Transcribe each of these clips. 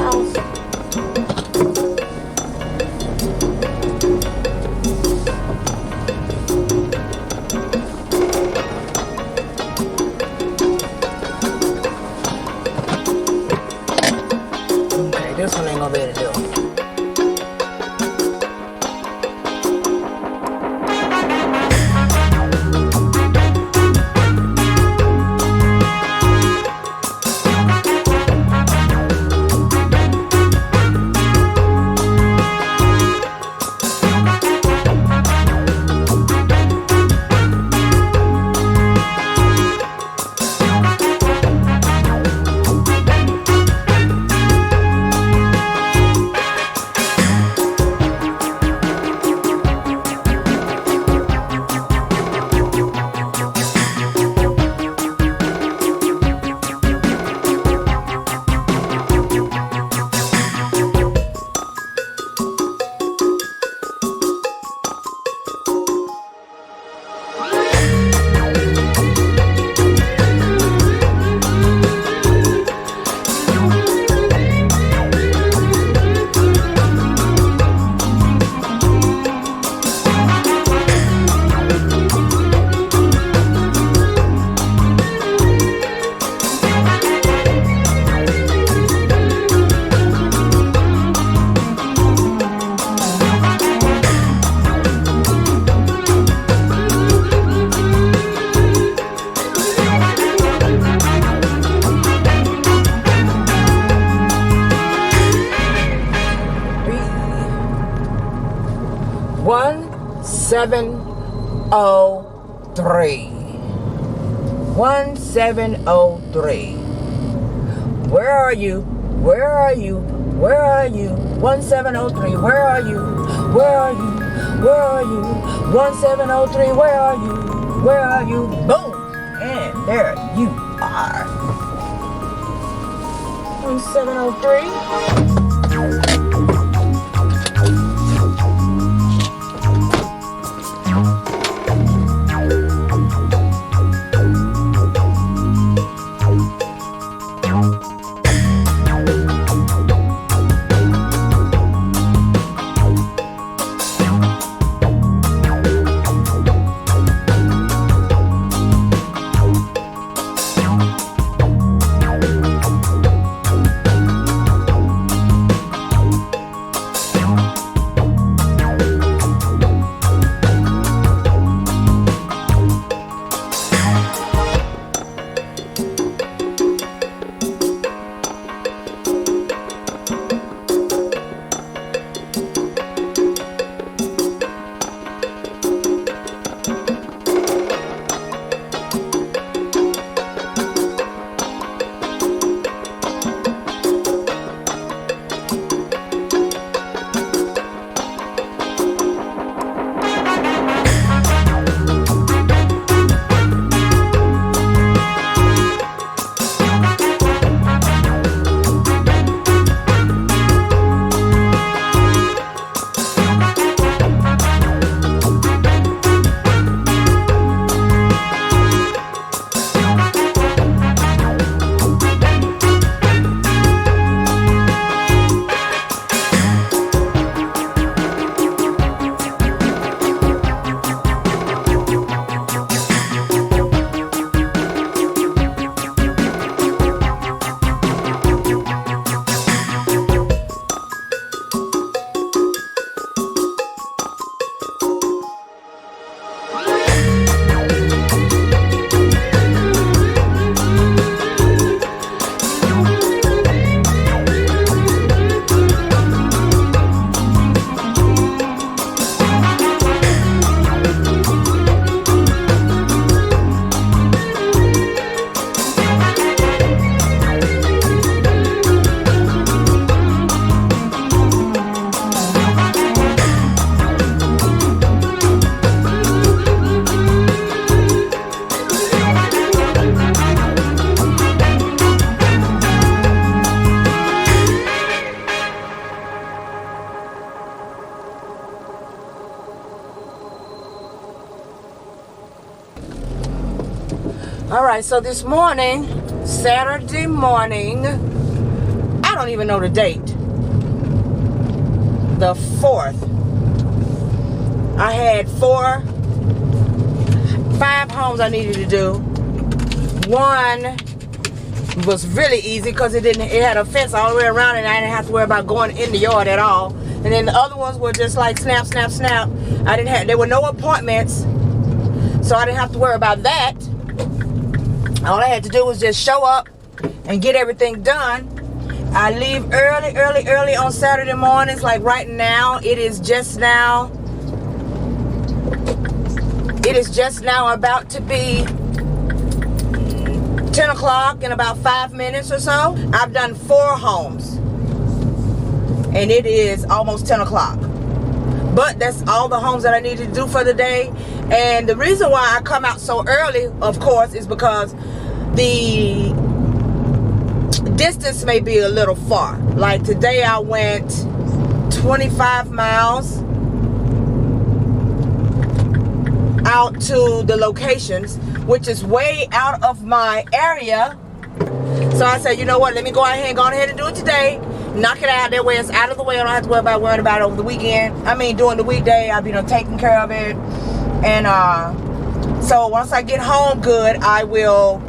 house. Okay, this one ain't gonna be able to do. One 1703. 1703. Where are you? Where are you? Where are you? 1703. Where are you? Where are you? Where are you? 1703. Where are you? Where are you? Boom! And there you are. 1703. All right, so this morning, Saturday morning, I don't even know the date. The 4th. I had 5 homes I needed to do. One was really easy because it had a fence all the way around and I didn't have to worry about going in the yard at all. And then the other ones were just like snap, snap, snap. There were no appointments, so I didn't have to worry about that. All I had to do was just show up and get everything done. I leave early on Saturday mornings. Like right now, it is just now about to be 10 o'clock in about 5 minutes or so. I've done 4 homes and it is almost 10 o'clock. But that's all the homes that I need to do for the day. And the reason why I come out so early, of course, is because the distance may be a little far. Like today I went 25 miles out to the locations, which is way out of my area. So I said, you know what, let me go ahead and do it today. Knock it out that way. It's out of the way. I don't have to worry about it over the weekend. I mean, during the weekday, I'll be taking care of it. And so once I get home good, I will,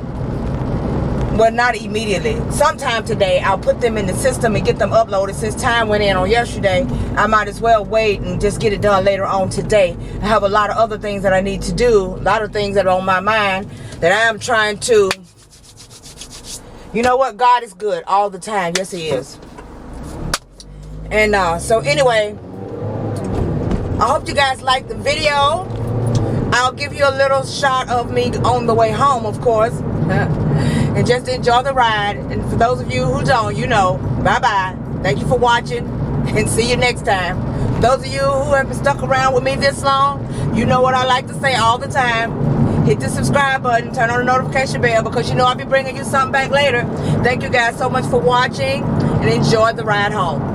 well, not immediately. Sometime today, I'll put them in the system and get them uploaded. Since time went in on yesterday, I might as well wait and just get it done later on today. I have a lot of other things that I need to do. A lot of things that are on my mind that I am trying to, you know what? God is good all the time. Yes, He is. And so anyway, I hope you guys liked the video. I'll give you a little shot of me on the way home, of course. And just enjoy the ride. And for those of you who don't, you know, bye-bye. Thank you for watching, and see you next time. Those of you who have been stuck around with me this long, you know what I like to say all the time. Hit the subscribe button, turn on the notification bell, because you know I'll be bringing you something back later. Thank you guys so much for watching, and enjoy the ride home.